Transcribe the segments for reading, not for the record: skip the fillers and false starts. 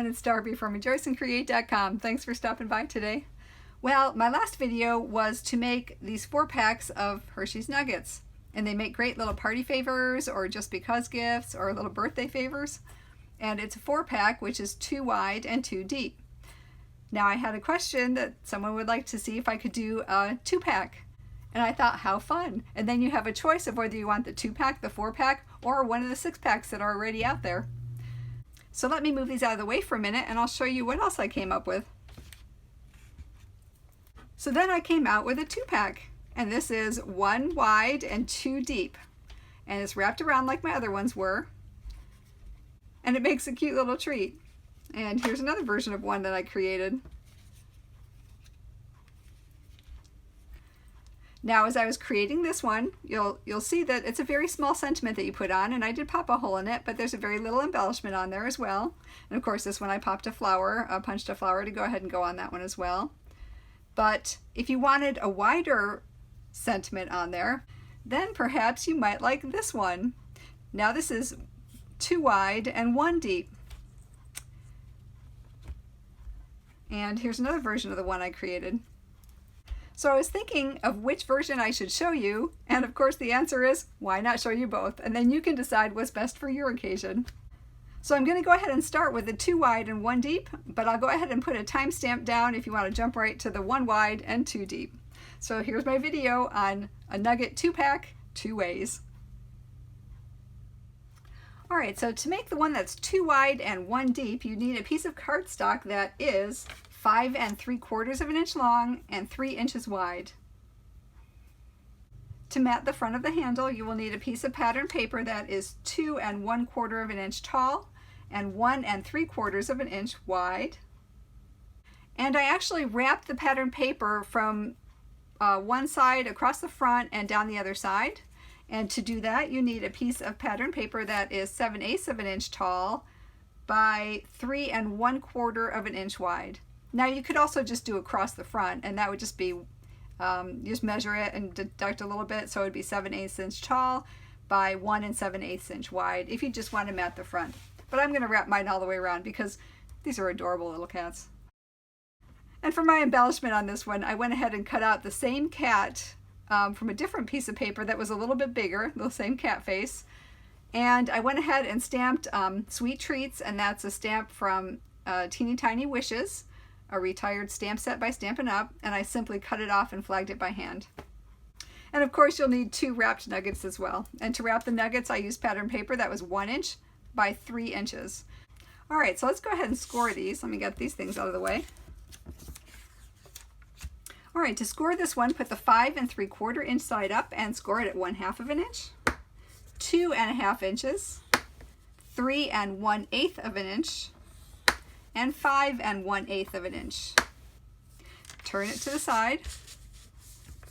everyone, it's Darby from rejoiceandcreate.com. Thanks for stopping by today. Well, my last video was to make these 4-packs of Hershey's Nuggets, and they make great little party favors or just because gifts or little birthday favors. And it's a 4-pack, which is 2 wide and 2 deep. Now I had a question that someone would like to see if I could do a 2-pack. And I thought, how fun. And then you have a choice of whether you want the 2-pack, the 4-pack, or one of the 6-packs that are already out there. So let me move these out of the way for a minute and I'll show you what else I came up with. So then I came out with a 2-pack, and this is 1 wide and 2 deep. And it's wrapped around like my other ones were. And it makes a cute little treat. And here's another version of one that I created. Now, as I was creating this one, you'll see that it's a very small sentiment that you put on, and I did pop a hole in it, but there's a very little embellishment on there as well. And of course, this one I popped a flower, punched a flower to go ahead and go on that one as well. But if you wanted a wider sentiment on there, then perhaps you might like this one. Now this is 2 wide and 1 deep. And here's another version of the one I created. So I was thinking of which version I should show you, and of course the answer is, why not show you both? And then you can decide what's best for your occasion. So I'm going to go ahead and start with the 2 wide and 1 deep, but I'll go ahead and put a timestamp down if you want to jump right to the 1 wide and 2 deep. So here's my video on a Nugget 2-pack 2 ways. Alright, so to make the one that's 2 wide and 1 deep, you need a piece of cardstock that is 5 3/4 of an inch long and 3 inches wide. To mat the front of the handle, you will need a piece of pattern paper that is 2 1/4 of an inch tall and 1 3/4 of an inch wide. And I actually wrapped the pattern paper from one side across the front and down the other side. And to do that, you need a piece of pattern paper that is 7/8 of an inch tall by 3 1/4 of an inch wide. Now you could also just do across the front, and that would just be, just measure it and deduct a little bit, so it would be 7/8 inch tall by 1 7/8 inch wide if you just want to mat the front. But I'm going to wrap mine all the way around because these are adorable little cats. And for my embellishment on this one, I went ahead and cut out the same cat from a different piece of paper that was a little bit bigger, the same cat face. And I went ahead and stamped Sweet Treats, and that's a stamp from Teeny Tiny Wishes, a retired stamp set by Stampin' Up, and I simply cut it off and flagged it by hand. And of course you'll need 2 wrapped nuggets as well. And to wrap the nuggets, I used pattern paper that was 1 inch by 3 inches. Alright, so let's go ahead and score these. Let me get these things out of the way. Alright, to score this one, put the 5 3/4 inch side up and score it at 1/2 of an inch, 2 1/2 inches, 3 1/8 of an inch, and 5 1/8 of an inch. Turn it to the side.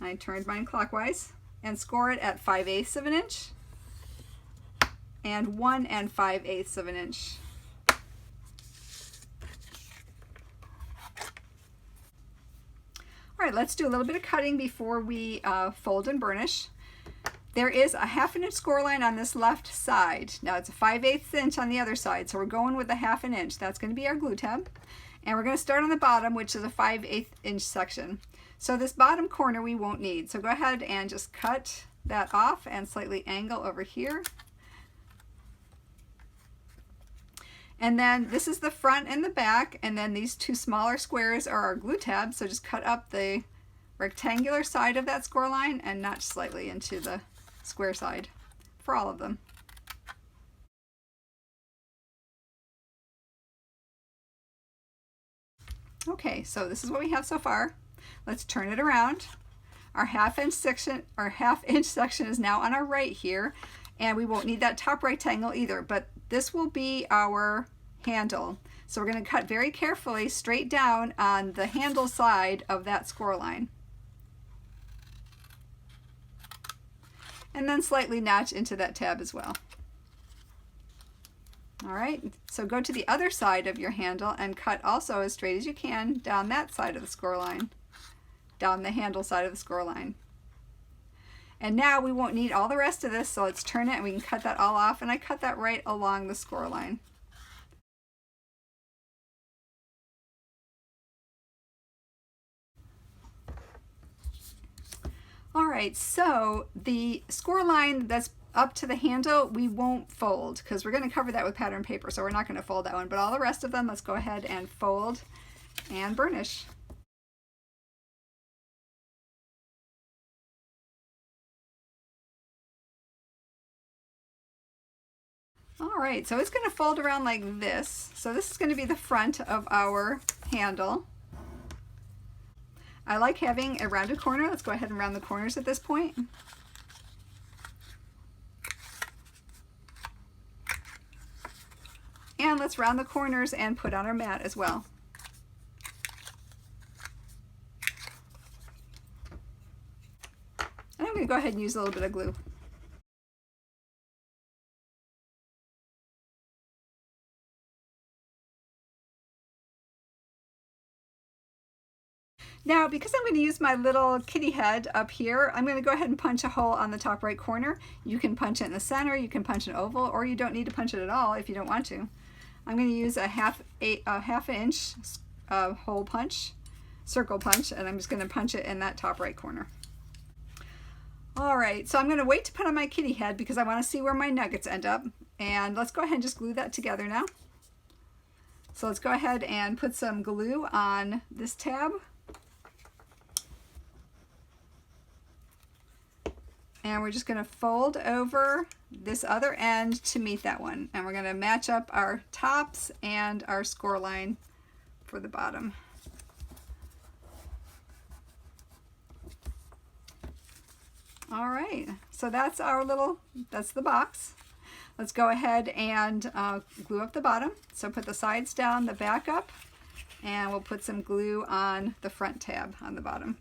I turned mine clockwise and score it at 5/8 of an inch and 1 5/8 of an inch. All right, let's do a little bit of cutting before we fold and burnish. There is a 1/2 inch score line on this left side. Now it's a 5/8 inch on the other side, so we're going with a 1/2 inch. That's going to be our glue tab. And we're going to start on the bottom, which is a 5/8 inch section. So this bottom corner we won't need. So go ahead and just cut that off and slightly angle over here. And then this is the front and the back, and then these 2 smaller squares are our glue tabs. So just cut up the rectangular side of that score line and notch slightly into the square side for all of them. Okay, so this is what we have so far. Let's turn it around. Our 1/2 inch section is now on our right here, and we won't need that top rectangle either, but this will be our handle. So we're going to cut very carefully straight down on the handle side of that score line. And then slightly notch into that tab as well. All right, so go to the other side of your handle and cut also as straight as you can down that side of the score line, down the handle side of the score line. And now we won't need all the rest of this, so let's turn it and we can cut that all off, and I cut that right along the score line. right, so the score line that's up to the handle, we won't fold because we're going to cover that with pattern paper, so we're not going to fold that one. But all the rest of them, let's go ahead and fold and burnish. All right, so it's going to fold around like this. So this is going to be the front of our handle. I like having a rounded corner. Let's go ahead and round the corners at this point. And let's round the corners and put on our mat as well. And I'm going to go ahead and use a little bit of glue. Now, because I'm going to use my little kitty head up here, I'm going to go ahead and punch a hole on the top right corner. You can punch it in the center, you can punch an oval, or you don't need to punch it at all if you don't want to. I'm going to use a half inch hole punch, circle punch, and I'm just going to punch it in that top right corner. All right, so I'm going to wait to put on my kitty head because I want to see where my nuggets end up. And let's go ahead and just glue that together now. So let's go ahead and put some glue on this tab. And we're just going to fold over this other end to meet that one. And we're going to match up our tops and our score line for the bottom. All right, so that's the box. Let's go ahead and glue up the bottom. So put the sides down, the back up, and we'll put some glue on the front tab on the bottom.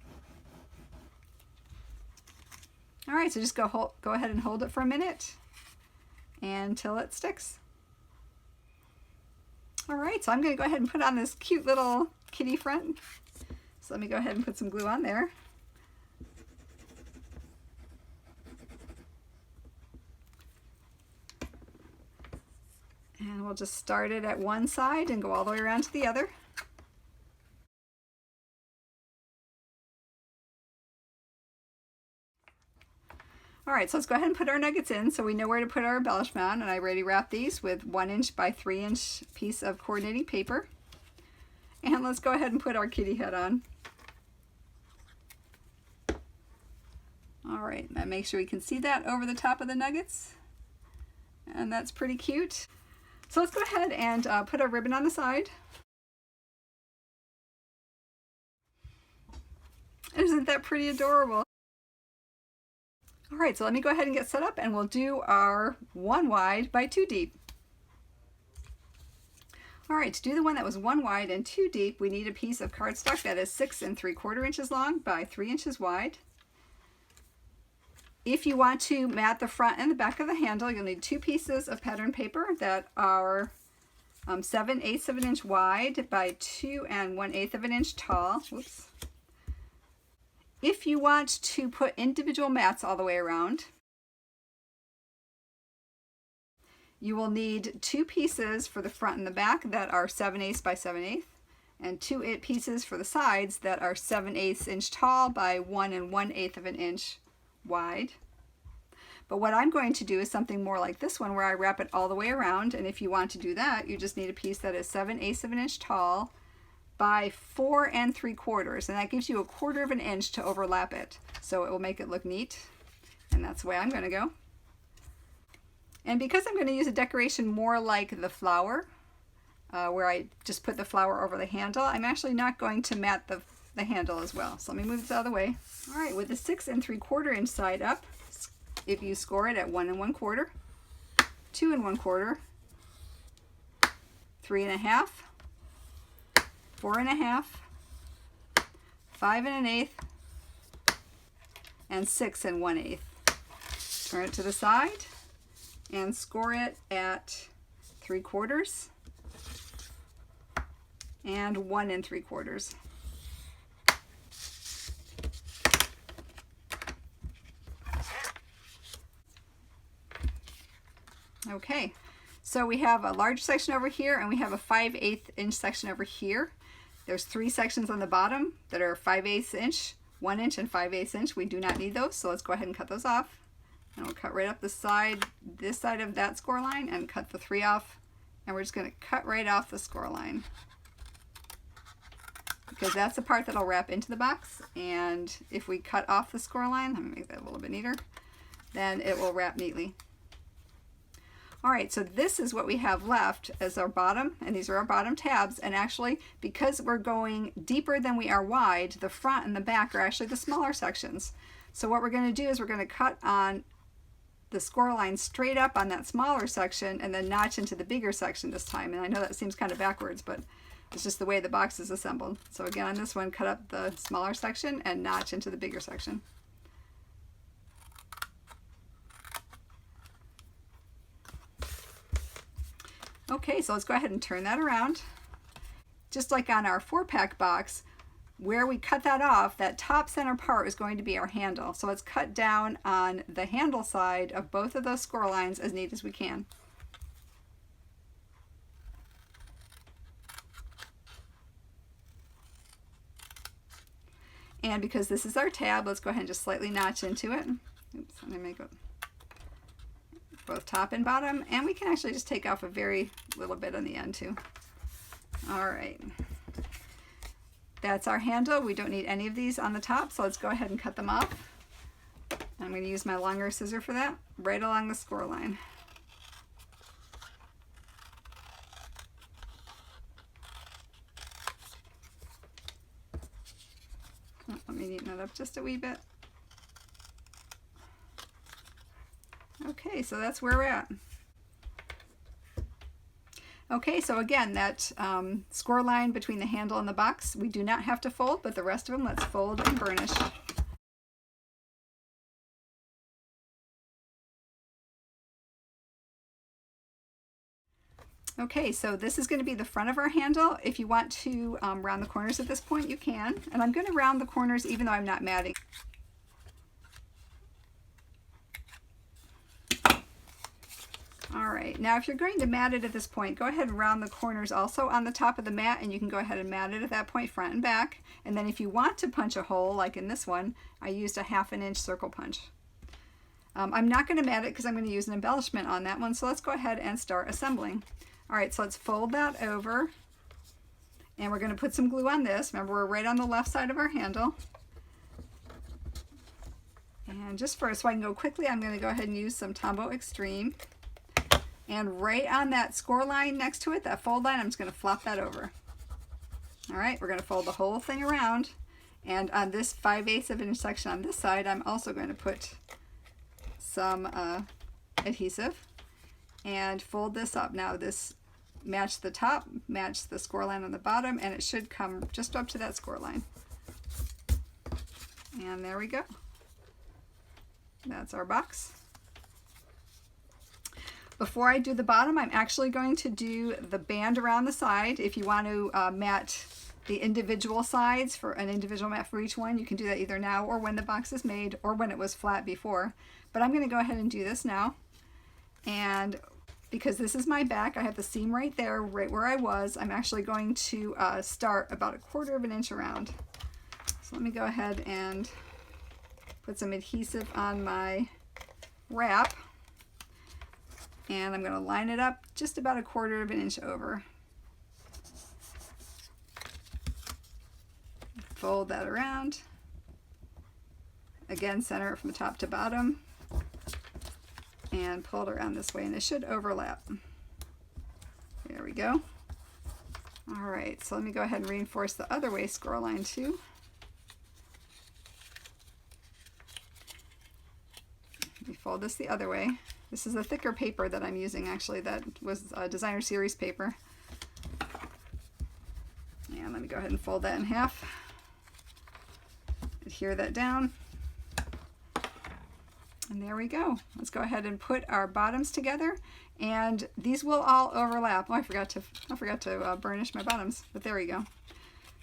All right, so just go ahead and hold it for a minute until it sticks. All right, so I'm going to go ahead and put on this cute little kitty front. So let me go ahead and put some glue on there. And we'll just start it at one side and go all the way around to the other. All right, so let's go ahead and put our nuggets in so we know where to put our embellishment on. And I already wrapped these with 1 inch by 3 inch piece of coordinating paper. And let's go ahead and put our kitty head on. All right, now make sure we can see that over the top of the nuggets. And that's pretty cute. So let's go ahead and put our ribbon on the side. Isn't that pretty adorable? All right, so let me go ahead and get set up and we'll do our 1 wide by 2 deep. All right, to do the one that was 1 wide and 2 deep, we need a piece of cardstock that is 6 3/4 inches long by 3 inches wide. If you want to mat the front and the back of the handle, you'll need 2 pieces of pattern paper that are 7/8 of an inch wide by 2 1/8 of an inch tall. Whoops. If you want to put individual mats all the way around, you will need 2 pieces for the front and the back that are 7/8 by 7/8, and 2 pieces for the sides that are 7/8 inch tall by 1 1/8 of an inch wide. But what I'm going to do is something more like this one where I wrap it all the way around, and if you want to do that, you just need a piece that is 7/8 of an inch tall by 4 3/4, and that gives you 1/4 of an inch to overlap it. So it will make it look neat, and that's the way I'm going to go. And because I'm going to use a decoration more like the flower, where I just put the flower over the handle, I'm actually not going to mat the handle as well. So let me move this out of the way. All right, with the 6 3/4 inch side up, if you score it at 1 1/4, 2 1/4, 3 1/2, 4 1/2, 5 1/8, and 6 1/8. Turn it to the side and score it at 3/4 and 1 3/4. Okay, so we have a large section over here and we have a 5/8 inch section over here. There's 3 sections on the bottom that are 5/8 inch 1 inch and 5/8 inch. We do not need those, so let's go ahead and cut those off. And we'll cut right up the side, this side of that score line, and cut the 3 off. And we're just going to cut right off the score line, because that's the part that'll wrap into the box. And if we cut off the score line, let me make that a little bit neater, then it will wrap neatly. All right, so this is what we have left as our bottom, and these are our bottom tabs. And actually, because we're going deeper than we are wide, the front and the back are actually the smaller sections. So what we're going to do is we're going to cut on the score line straight up on that smaller section and then notch into the bigger section this time. And I know that seems kind of backwards, but it's just the way the box is assembled. So again, on this one, cut up the smaller section and notch into the bigger section. Okay, so let's go ahead and turn that around. Just like on our 4-pack box, where we cut that off, that top center part is going to be our handle. So let's cut down on the handle side of both of those score lines as neat as we can. And because this is our tab, let's go ahead and just slightly notch into it. Oops, let me make it both top and bottom, and we can actually just take off a very little bit on the end too. All right. That's our handle. We don't need any of these on the top, so let's go ahead and cut them off. I'm going to use my longer scissor for that, right along the score line. Let me neaten it up just a wee bit. Okay, so that's where we're at. Okay, so again, that score line between the handle and the box, we do not have to fold, but the rest of them, let's fold and burnish. Okay, so this is going to be the front of our handle. If you want to round the corners at this point, you can. And I'm going to round the corners even though I'm not matting. All right, now if you're going to mat it at this point, go ahead and round the corners also on the top of the mat, and you can go ahead and mat it at that point, front and back. And then if you want to punch a hole, like in this one, I used a 1/2 inch circle punch. I'm not going to mat it because I'm going to use an embellishment on that one, so let's go ahead and start assembling. All right, so let's fold that over, and we're going to put some glue on this. Remember, we're right on the left side of our handle. And just so I can go quickly, I'm going to go ahead and use some Tombow Extreme. And right on that score line next to it, that fold line, I'm just going to flop that over. All right, we're going to fold the whole thing around. And on this 5/8 of an inch section on this side, I'm also going to put some adhesive and fold this up. Now this match the top, match the score line on the bottom, and it should come just up to that score line. And there we go. That's our box. Before I do the bottom, I'm actually going to do the band around the side. If you want to mat the individual sides for an individual mat for each one, you can do that either now or when the box is made or when it was flat before. But I'm going to go ahead and do this now. And because this is my back, I have the seam right there, right where I was. I'm actually going to start about 1/4 inch around. So let me go ahead and put some adhesive on my wrap. And I'm going to line it up just about 1/4 inch over. Fold that around. Again, center it from top to bottom. And pull it around this way, and it should overlap. There we go. All right, so let me go ahead and reinforce the other way score line too. Let me fold this the other way. This is a thicker paper that I'm using, actually. That was a designer series paper. And let me go ahead and fold that in half. Adhere that down. And there we go. Let's go ahead and put our bottoms together, and these will all overlap. Oh, I forgot to burnish my bottoms, but there we go.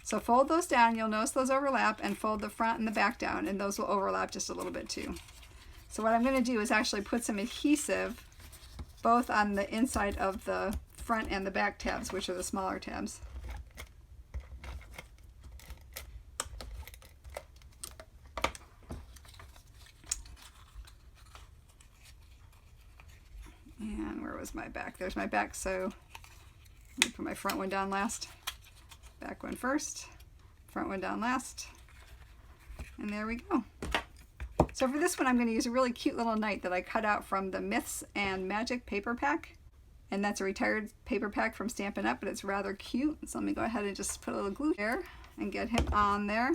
So fold those down. You'll notice those overlap, and fold the front and the back down, and those will overlap just a little bit too. So what I'm going to do is actually put some adhesive both on the inside of the front and the back tabs, which are the smaller tabs. And where was my back? There's my back, so let me put my front one down last. Back one first, front one down last, and there we go. So for this one, I'm going to use a really cute little knight that I cut out from the Myths and Magic paper pack. And that's a retired paper pack from Stampin' Up, but it's rather cute. So let me go ahead and just put a little glue here and get him on there.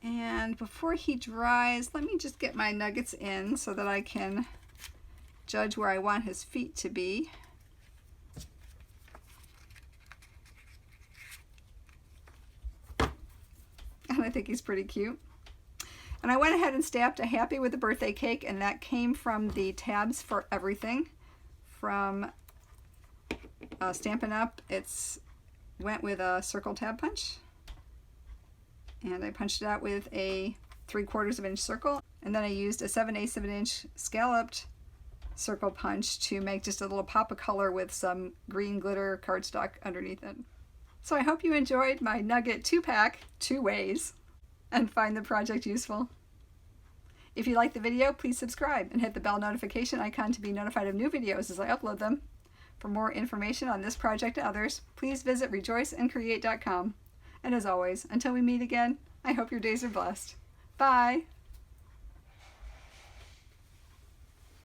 And before he dries, let me just get my nuggets in so that I can judge where I want his feet to be. And I think he's pretty cute. And I went ahead and stamped a happy with a birthday cake, and that came from the tabs for everything from Stampin' Up. It's went with a circle tab punch, and I punched it out with a 3/4 of an inch circle, and then I used a 7/8 of an inch scalloped circle punch to make just a little pop of color with some green glitter cardstock underneath it. So I hope you enjoyed my Nugget 2-pack 2 ways and find the project useful. If you like the video, please subscribe and hit the bell notification icon to be notified of new videos as I upload them. For more information on this project and others, please visit rejoiceandcreate.com. And as always, until we meet again, I hope your days are blessed. Bye!